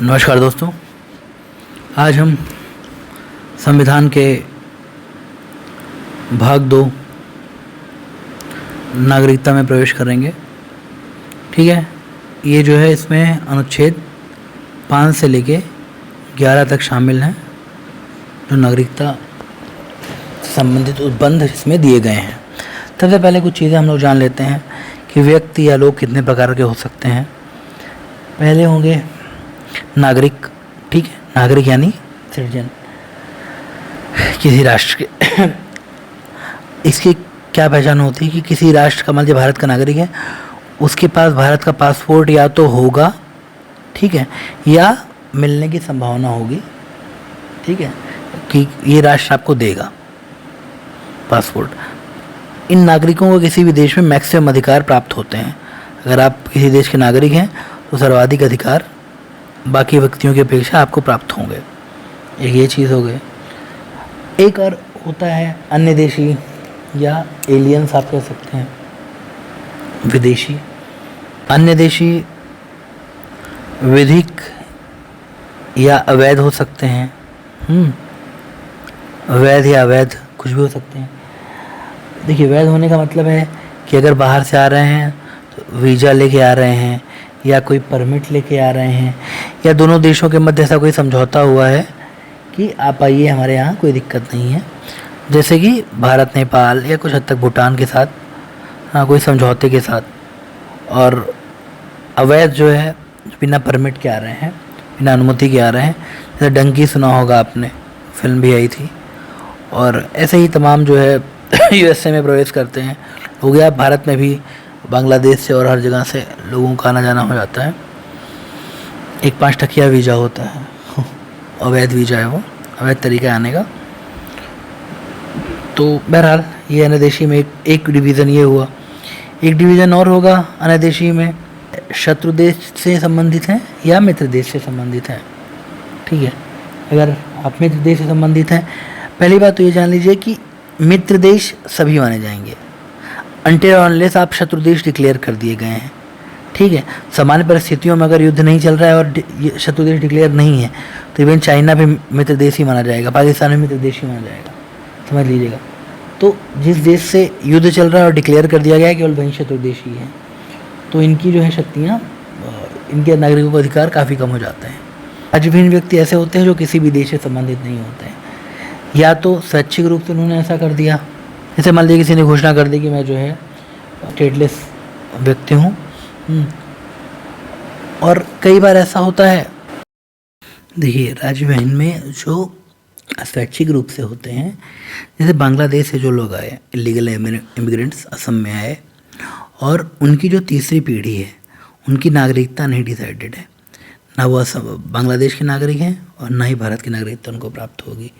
नमस्कार दोस्तों, आज हम संविधान के भाग 2 नागरिकता में प्रवेश करेंगे। ठीक है, ये जो है इसमें अनुच्छेद 5 से लेके 11 तक शामिल हैं, जो नागरिकता संबंधित उपबंध इसमें दिए गए हैं। सबसे पहले कुछ चीज़ें हम लोग जान लेते हैं कि व्यक्ति या लोग कितने प्रकार के हो सकते हैं। पहले होंगे नागरिक। ठीक है, नागरिक यानी सिटीजन किसी राष्ट्र के। इसकी क्या पहचान होती है कि किसी राष्ट्र का, मान लीजिए भारत का नागरिक है, उसके पास भारत का पासपोर्ट या तो होगा, ठीक है, या मिलने की संभावना होगी, ठीक है, कि ये राष्ट्र आपको देगा पासपोर्ट। इन नागरिकों को किसी भी देश में मैक्सिमम अधिकार प्राप्त होते हैं। अगर आप किसी देश के नागरिक हैं तो सर्वाधिक अधिकार बाकी व्यक्तियों की अपेक्षा आपको प्राप्त होंगे। एक ये चीज़ हो गई। एक और होता है अन्य देशी या एलियंस, आप कह सकते हैं, विदेशी। अन्य देशी विधिक या अवैध हो सकते हैं। वैध या अवैध कुछ भी हो सकते हैं। देखिए, वैध होने का मतलब है कि अगर बाहर से आ रहे हैं तो वीज़ा लेके आ रहे हैं, या कोई परमिट लेके आ रहे हैं, या दोनों देशों के मध्य ऐसा कोई समझौता हुआ है कि आप आइए हमारे यहाँ, कोई दिक्कत नहीं है। जैसे कि भारत नेपाल या कुछ हद तक भूटान के साथ, हाँ, कोई समझौते के साथ। और अवैध जो है, बिना परमिट के आ रहे हैं, बिना अनुमति के आ रहे हैं। जैसे डंकी सुना होगा आपने, फिल्म भी आई थी। और ऐसे ही तमाम जो है यूएसए में प्रवेश करते हैं। हो गया भारत में भी बांग्लादेश से और हर जगह से लोगों का आना जाना हो जाता है। एक 5 टकिया वीज़ा होता है, अवैध वीज़ा है वो, अवैध तरीका आने का। तो बहरहाल ये अनादेशी में एक डिवीज़न ये हुआ। एक डिवीज़न और होगा अनादेशी में, शत्रु देश से संबंधित हैं या मित्र देश से संबंधित हैं। ठीक है, अगर आप मित्र देश से संबंधित हैं, पहली बात तो ये जान लीजिए कि मित्र देश सभी माने जाएंगे अनटिल और अनलेस आप शत्रु देश डिक्लेयर कर दिए गए हैं। ठीक है, सामान्य परिस्थितियों में अगर युद्ध नहीं चल रहा है और शत्रु देश डिक्लेयर नहीं है तो इवन चाइना भी मित्र देश ही माना जाएगा, पाकिस्तान भी मित्र देश ही माना जाएगा, समझ लीजिएगा। तो जिस देश से युद्ध चल रहा है और डिक्लेयर कर दिया गया है, केवल वही शत्रु देश ही है। तो इनकी जो है शक्तियाँ, इनके नागरिकों का अधिकार काफ़ी कम हो जाते हैं। आज भी व्यक्ति ऐसे होते हैं जो किसी भी देश से संबंधित नहीं होते हैं, या तो स्वैच्छिक रूप से उन्होंने ऐसा कर दिया। जैसे मान लीजिए किसी ने घोषणा कर दी कि मैं जो है स्टेटलेस व्यक्ति हूँ। और कई बार ऐसा होता है, देखिए, राज्य बहन में जो स्वैच्छिक रूप से होते हैं, जैसे बांग्लादेश से जो लोग आए, इलीगल इमिग्रेंट्स असम में आए, और उनकी जो तीसरी पीढ़ी है, उनकी नागरिकता नहीं डिसाइडेड है, ना वो बांग्लादेश के नागरिक हैं और ना ही भारत की नागरिकता उनको प्राप्त होगी।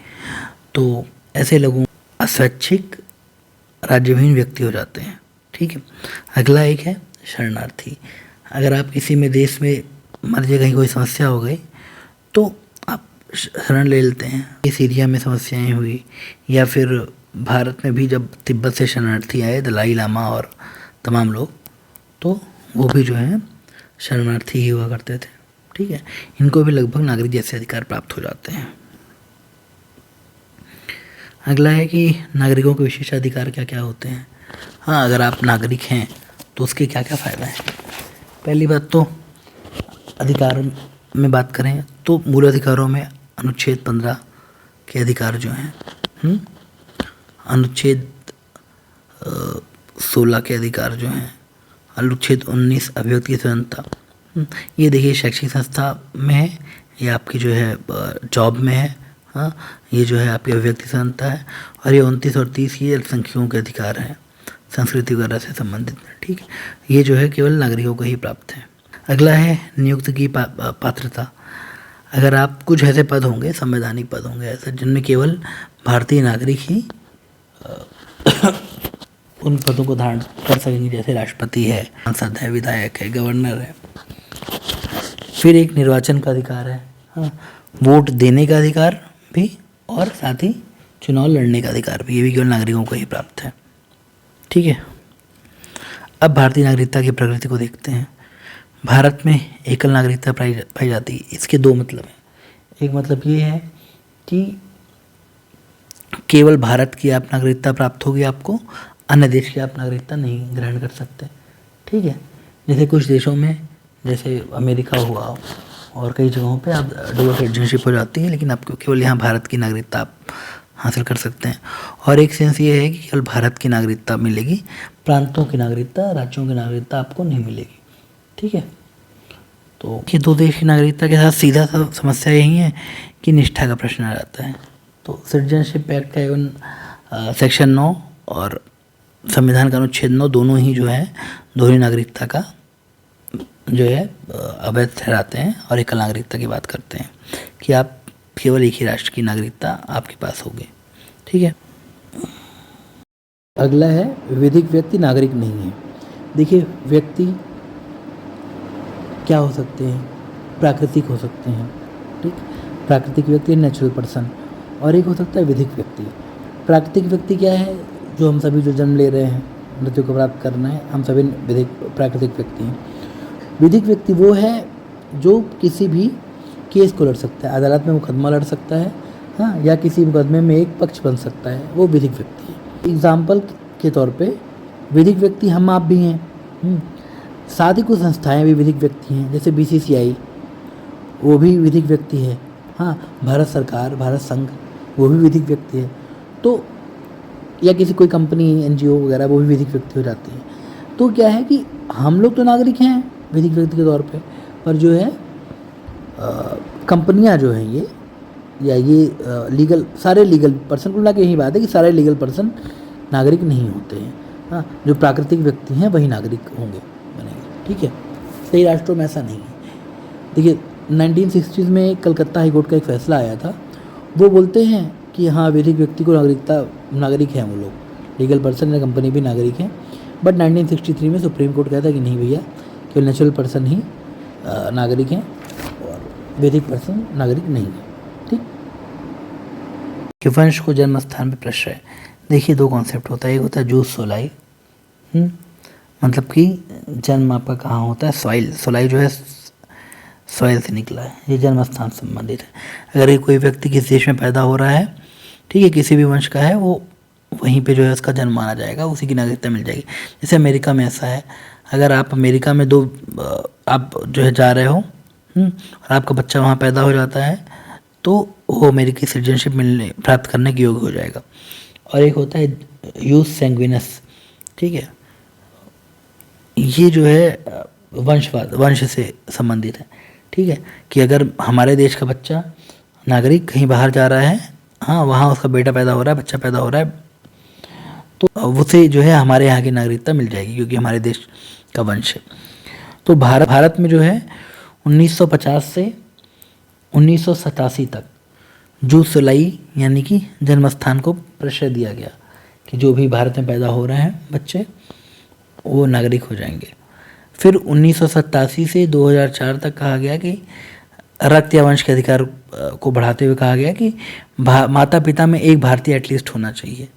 तो ऐसे लोगों अस्वैच्छिक राज्यविहीन व्यक्ति हो जाते हैं। ठीक है, अगला एक है शरणार्थी। अगर आप किसी में देश में मान लीजिए कहीं कोई समस्या हो गई तो आप शरण ले लेते हैं। ये सीरिया में समस्याएं हुई, या फिर भारत में भी जब तिब्बत से शरणार्थी आए, दलाई लामा और तमाम लोग, तो वो भी जो है शरणार्थी ही हुआ करते थे। ठीक है, इनको भी लगभग नागरिक जैसे अधिकार प्राप्त हो जाते हैं। अगला है कि नागरिकों के विशेषाधिकार क्या क्या होते हैं। हाँ, अगर आप नागरिक हैं तो उसके क्या क्या फ़ायदा हैं। पहली बात तो अधिकार में बात करें तो मूल अधिकारों में अनुच्छेद 15 के अधिकार जो हैं, अनुच्छेद 16 के अधिकार जो हैं, अनुच्छेद 19 अभिव्यक्ति की स्वतंत्रता। ये देखिए, शैक्षिक संस्था में है, ये आपकी जो है जॉब में है, हाँ, ये जो है आपकी अभिव्यक्ति स्वतंत्रता है। और ये 29 और 30 ये अल्पसंख्यकों के अधिकार हैं, संस्कृति वगैरह से संबंधित। ठीक है, ये जो है केवल नागरिकों को ही प्राप्त है। अगला है नियुक्ति की पात्रता। अगर आप कुछ ऐसे पद होंगे, संवैधानिक पद होंगे ऐसे, जिनमें केवल भारतीय नागरिक ही उन पदों को धारण कर सकेंगे, जैसे राष्ट्रपति है, सांसद है, विधायक है, गवर्नर है। फिर एक निर्वाचन का अधिकार है, हाँ, वोट देने का अधिकार भी, और साथ ही चुनाव लड़ने का अधिकार भी, ये भी केवल नागरिकों को ही प्राप्त है। ठीक है, अब भारतीय नागरिकता की प्रकृति को देखते हैं। भारत में एकल नागरिकता पाई जाती है, इसके दो मतलब हैं। एक मतलब ये है कि केवल भारत की आप नागरिकता प्राप्त होगी आपको, अन्य देश की आप नागरिकता नहीं ग्रहण कर सकते। ठीक है, जैसे कुछ देशों में, जैसे अमेरिका हुआ और कई जगहों पे आप डबल सिटीजनशिप हो जाती है, लेकिन आपको केवल यहाँ भारत की नागरिकता आप हासिल कर सकते हैं। और एक सेंस ये है कि केवल भारत की नागरिकता मिलेगी, प्रांतों की नागरिकता, राज्यों की नागरिकता आपको नहीं मिलेगी। ठीक है, तो ये दो देश की नागरिकता के साथ सीधा सा समस्या यही है कि निष्ठा का प्रश्न आ जाता है। तो सिटीजनशिप एक्ट का एवं सेक्शन 9 और संविधान का अनुच्छेद 9 दोनों ही जो है दोहरी नागरिकता का जो है अवैध ठहराते हैं और एकल नागरिकता की बात करते हैं कि आप केवल एक ही राष्ट्र की नागरिकता आपके पास होगी। ठीक है, अगला है विधिक व्यक्ति नागरिक नहीं है। देखिए, व्यक्ति क्या हो सकते हैं, प्राकृतिक हो सकते हैं। ठीक, प्राकृतिक व्यक्ति नेचुरल पर्सन, और एक हो सकता है विधिक व्यक्ति। प्राकृतिक व्यक्ति क्या है, जो हम सभी जो जन्म ले रहे हैं, मृत्यु को प्राप्त करना है, हम सभी विधिक प्राकृतिक व्यक्ति हैं। विधिक व्यक्ति वो है जो किसी भी केस को लड़ सकता है, अदालत में मुकदमा लड़ सकता है, हाँ, या किसी मुकदमे में एक पक्ष बन सकता है, वो विधिक व्यक्ति है। एग्जाम्पल के तौर पे विधिक व्यक्ति हम आप भी हैं। साथ ही कुछ संस्थाएं भी विधिक व्यक्ति हैं, जैसे BCCI, वो भी विधिक व्यक्ति है। हाँ, भारत सरकार, भारत संघ, वो भी विधिक व्यक्ति है। तो या किसी कोई कंपनी, NGO वगैरह, वो भी विधिक व्यक्ति हो जाती है। तो क्या है कि हम लोग तो नागरिक हैं विधिक व्यक्ति के तौर पे, पर जो है कंपनियां जो हैं ये, या ये लीगल, सारे लीगल पर्सन को मिला के यही बात है कि सारे लीगल पर्सन नागरिक नहीं होते हैं। हाँ, जो प्राकृतिक व्यक्ति हैं वही नागरिक होंगे, बनेंगे। ठीक है, कई राष्ट्रों में ऐसा नहीं है। देखिए, 1960s में कलकत्ता हाई कोर्ट का एक फैसला आया था, वो बोलते हैं कि हाँ, विधिक व्यक्ति को नागरिक हैं वो लोग, लीगल पर्सन या कंपनी भी नागरिक हैं। बट 1963 में सुप्रीम कोर्ट कहता है कि नहीं भैया, केवल नेचुरल पर्सन ही नागरिक हैं और विधिक पर्सन नागरिक नहीं है। ठीक, कि वंश को जन्म स्थान पर प्रश्रय। देखिए, दो कॉन्सेप्ट होता है, एक होता है जूस सोलाई, मतलब कि जन्म आपका कहाँ होता है, सॉइल, सोलाई जो है सॉइल से निकला है, ये जन्म स्थान से संबंधित है। अगर ये कोई व्यक्ति किस देश में पैदा हो रहा है, ठीक है, किसी भी वंश का है, वो वहीं पे जो है उसका जन्म माना जाएगा, उसी की नागरिकता मिल जाएगी। जैसे अमेरिका में ऐसा है, अगर आप अमेरिका में आप जो है जा रहे हो और आपका बच्चा वहाँ पैदा हो जाता है, तो वो अमेरिकी सिटीजनशिप प्राप्त करने के योग्य हो जाएगा। और एक होता है यूस सैंग्विनस। ठीक है, ये जो है वंश से संबंधित है। ठीक है, कि अगर हमारे देश का बच्चा नागरिक कहीं बाहर जा रहा है, हाँ, वहाँ उसका बेटा पैदा हो रहा है, बच्चा पैदा हो रहा है, तो उसे जो है हमारे यहाँ की नागरिकता मिल जाएगी, क्योंकि हमारे देश का वंश है। तो भारत में जो है 1950 से 1987 तक जूस सोलाई यानी कि जन्म स्थान को प्रश्रय दिया गया कि जो भी भारत में पैदा हो रहे हैं बच्चे, वो नागरिक हो जाएंगे। फिर 1987 से 2004 तक कहा गया कि रक्त या वंश के अधिकार को बढ़ाते हुए कहा गया कि माता पिता में एक भारतीय एटलीस्ट होना चाहिए।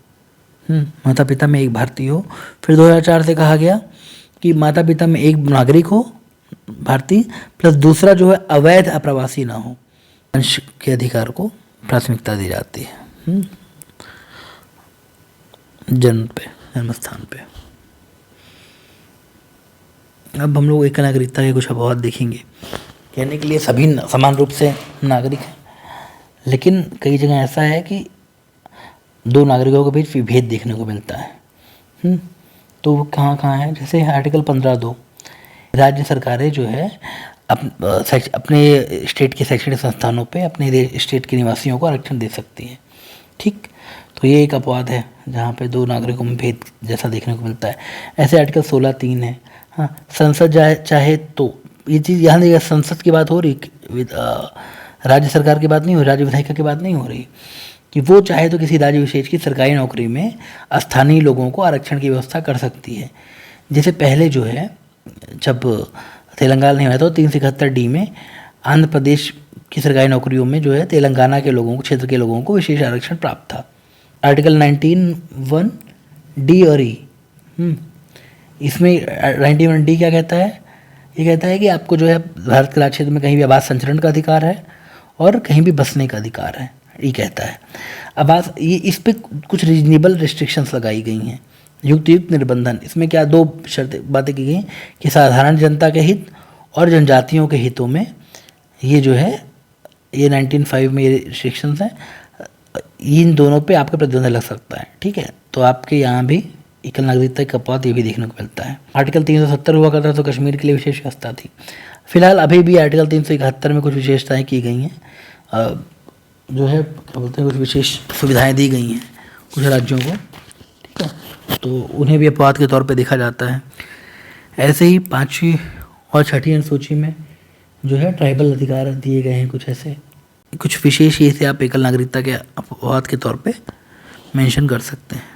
माता पिता में एक भारतीय हो। फिर 2004 से कहा गया कि माता पिता में एक नागरिक हो भारतीय, प्लस दूसरा जो है अवैध अप्रवासी ना हो। वंश के अधिकार को प्राथमिकता दी जाती है जन्म स्थान पे। अब हम लोग एक नागरिकता के कुछ अपवाद देखेंगे। कहने के लिए सभी समान रूप से नागरिक हैं, लेकिन कई जगह ऐसा है कि दो नागरिकों के बीच विभेद देखने को मिलता है। तो वो कहाँ कहाँ है, जैसे आर्टिकल 15(2), राज्य सरकारें जो है अपने स्टेट के शैक्षणिक संस्थानों पे अपने स्टेट के निवासियों को आरक्षण दे सकती है। ठीक, तो ये एक अपवाद है जहाँ पे दो नागरिकों में भेद जैसा देखने को मिलता है। ऐसे आर्टिकल 16(3) है। हाँ, संसद चाहे तो, ये चीज़ यहाँ देखिए, संसद की बात हो रही, राज्य सरकार की बात नहीं हो रही, राज्य विधायिका की बात नहीं हो रही, कि वो चाहे तो किसी राज्य विशेष की सरकारी नौकरी में स्थानीय लोगों को आरक्षण की व्यवस्था कर सकती है। जैसे पहले जो है, जब तेलंगाना नहीं हुआ था, 371D में आंध्र प्रदेश की सरकारी नौकरियों में जो है तेलंगाना के लोगों को, क्षेत्र के लोगों को विशेष आरक्षण प्राप्त था। आर्टिकल 19(1)D और E, इसमें 91D क्या कहता है, ये कहता है कि आपको जो है भारत के राज्य क्षेत्र में कहीं भी आवास संचरण का अधिकार है और कहीं भी बसने का अधिकार है, ये कहता है। आवास, ये इस पे कुछ रीजनेबल रिस्ट्रिक्शंस लगाई गई हैं, युक्त निर्बंधन। इसमें क्या दो शर्त बातें की गई कि साधारण जनता के हित और जनजातियों के हितों में ये जो है ये 1905 में ये रिस्ट्रिक्शंस हैं, इन दोनों पे आपका प्रतिबंध लग सकता है, ठीक है। तो आपके यहाँ भी एकल नागरिकता का अपवाद ये भी देखने को मिलता है। आर्टिकल 370 हुआ करता तो कश्मीर के लिए विशेष व्यवस्था थी। फिलहाल अभी भी आर्टिकल 371 में कुछ विशेषताएं की गई हैं, जो है क्या बोलते हैं, कुछ विशेष सुविधाएं दी गई हैं कुछ राज्यों को, ठीक है, तो उन्हें भी अपवाद के तौर पे देखा जाता है। ऐसे ही 5वीं और 6ठी अनुसूची में जो है ट्राइबल अधिकार दिए गए हैं, कुछ ऐसे कुछ विशेष ये से आप एकल नागरिकता के अपवाद के तौर पे मेंशन कर सकते हैं।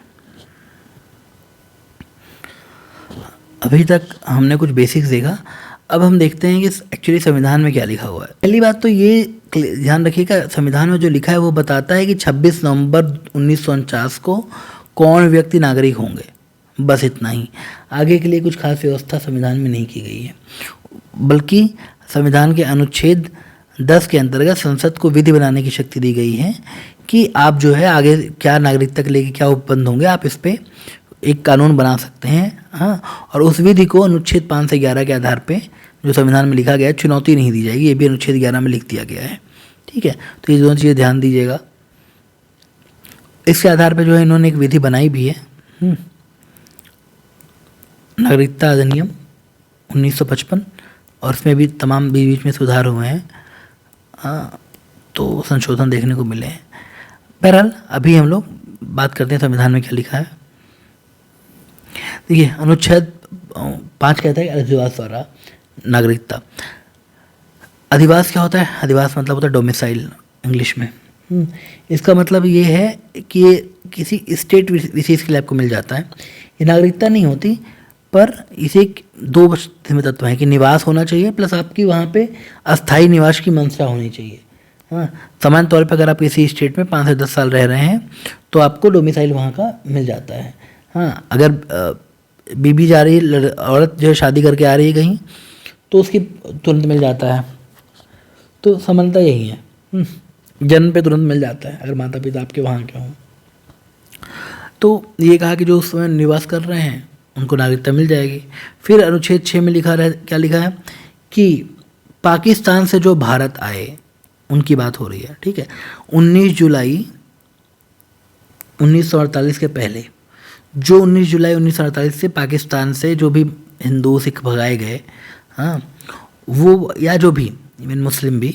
अभी तक हमने कुछ बेसिक्स देखा, अब हम देखते हैं कि एक्चुअली संविधान में क्या लिखा हुआ है। पहली बात तो ये ध्यान रखिएगा, संविधान में जो लिखा है वो बताता है कि 26 नवंबर 1949 को कौन व्यक्ति नागरिक होंगे, बस इतना ही। आगे के लिए कुछ खास व्यवस्था संविधान में नहीं की गई है, बल्कि संविधान के अनुच्छेद 10 के अंतर्गत संसद को विधि बनाने की शक्ति दी गई है कि आप जो है आगे क्या नागरिकता के लिए क्या उपबंध होंगे, आप इस पर एक कानून बना सकते हैं। हाँ, और उस विधि को अनुच्छेद 5 से 11 के आधार पे जो संविधान में लिखा गया है चुनौती नहीं दी जाएगी, ये भी अनुच्छेद 11 में लिख दिया गया है, ठीक है। तो ये दोनों चीज़ें ध्यान दीजिएगा। इसके आधार पे जो है इन्होंने एक विधि बनाई भी है, नागरिकता अधिनियम 1955, और इसमें भी तमाम बीच बीच में सुधार हुए हैं, तो संशोधन देखने को मिले हैं। बहरहाल अभी हम लोग बात करते हैं संविधान में क्या लिखा है। देखिए अनुच्छेद 5 कहता है कि अधिवास द्वारा नागरिकता। अधिवास क्या होता है? अधिवास मतलब होता है डोमिसाइल इंग्लिश में। इसका मतलब ये है कि ये किसी स्टेट विशेष के लिए आपको मिल जाता है। ये नागरिकता नहीं होती, पर इसे 2 सीमित तत्व हैं कि निवास होना चाहिए प्लस आपकी वहाँ पे अस्थायी निवास की मंशा होनी चाहिए। हाँ, सामान्य तौर पर अगर आप किसी स्टेट में 5 से 10 साल रह रहे हैं तो आपको डोमिसाइल वहाँ का मिल जाता है। हाँ, अगर बीबी जा रही है, औरत जो है शादी करके आ रही है कहीं, तो उसकी तुरंत मिल जाता है। तो समानता यही है, जन्म पे तुरंत मिल जाता है अगर माता पिता आपके वहाँ के हों। तो ये कहा कि जो उस समय निवास कर रहे हैं उनको नागरिकता मिल जाएगी। फिर अनुच्छेद 6 में लिखा है, क्या लिखा है कि पाकिस्तान से जो भारत आए उनकी बात हो रही है, ठीक है। 19 जुलाई 1948 के पहले जो 19 जुलाई 1948 से पाकिस्तान से जो भी हिंदू सिख भगाए गए, हाँ, वो या जो भी इवन मुस्लिम भी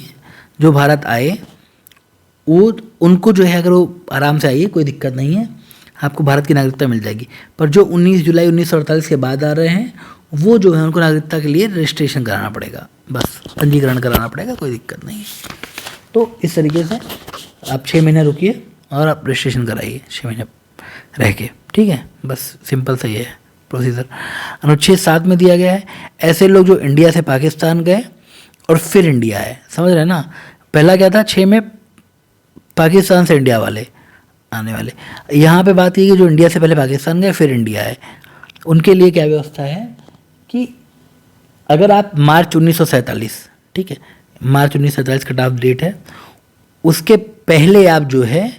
जो भारत आए, वो उनको जो है अगर वो आराम से आइए, कोई दिक्कत नहीं है, आपको भारत की नागरिकता मिल जाएगी। पर जो 19 जुलाई 1948 के बाद आ रहे हैं वो जो है उनको नागरिकता के लिए रजिस्ट्रेशन कराना पड़ेगा, बस पंजीकरण कराना पड़ेगा, कोई दिक्कत नहीं। तो इस तरीके से आप 6 महीने रुकिए और आप रजिस्ट्रेशन कराइए 6 महीने रह के, ठीक है। बस सिंपल सा ये है प्रोसीजर। अनुच्छेद 7 में दिया गया है ऐसे लोग जो इंडिया से पाकिस्तान गए और फिर इंडिया आए, समझ रहे हैं ना। पहला क्या था, 6 में पाकिस्तान से इंडिया वाले आने वाले, यहाँ पे बात की कि जो इंडिया से पहले पाकिस्तान गए फिर इंडिया आए, उनके लिए क्या व्यवस्था है कि अगर आप मार्च 1947, ठीक है, मार्च 1947 कट ऑफ डेट है, उसके पहले आप जो है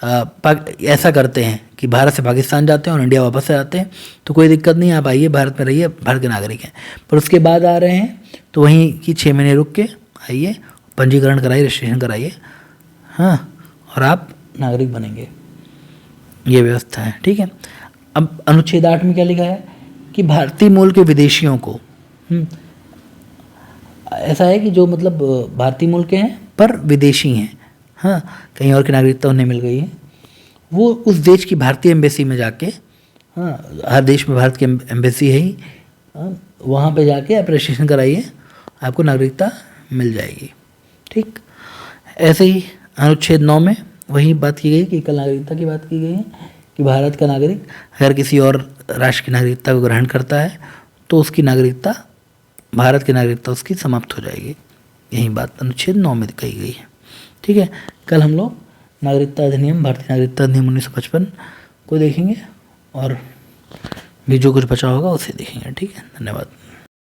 ऐसा करते हैं कि भारत से पाकिस्तान जाते हैं और इंडिया वापस से आते हैं, तो कोई दिक्कत नहीं, आप आइए, भारत में रहिए, भारत के नागरिक हैं। पर उसके बाद आ रहे हैं तो वहीं की 6 महीने रुक के आइए, पंजीकरण कराइए, रजिस्ट्रेशन कराइए, हाँ, और आप नागरिक बनेंगे। ये व्यवस्था है, ठीक है। अब अनुच्छेद 8 में क्या लिखा है कि भारतीय मूल के विदेशियों को, ऐसा है कि जो मतलब भारतीय मूल के हैं पर विदेशी हैं, हाँ, कहीं और की नागरिकता उन्हें मिल गई है, वो उस देश की भारतीय एम्बेसी में जाके, हाँ, हर देश में भारत की एम्बेसी है ही, हाँ, वहाँ पे जाके आप रजिस्ट्रेशन कराइए, आपको नागरिकता मिल जाएगी, ठीक। ऐसे ही अनुच्छेद 9 में वही बात की गई कि एकल नागरिकता की बात की गई है कि भारत का नागरिक अगर किसी और राष्ट्र की नागरिकता को ग्रहण करता है तो उसकी नागरिकता, भारत की नागरिकता उसकी समाप्त हो जाएगी। यही बात अनुच्छेद 9 में कही गई है, ठीक है। कल हम लोग नागरिकता अधिनियम, भारतीय नागरिकता अधिनियम 1955 को देखेंगे और भी जो कुछ बचा होगा उसे देखेंगे, ठीक है। धन्यवाद।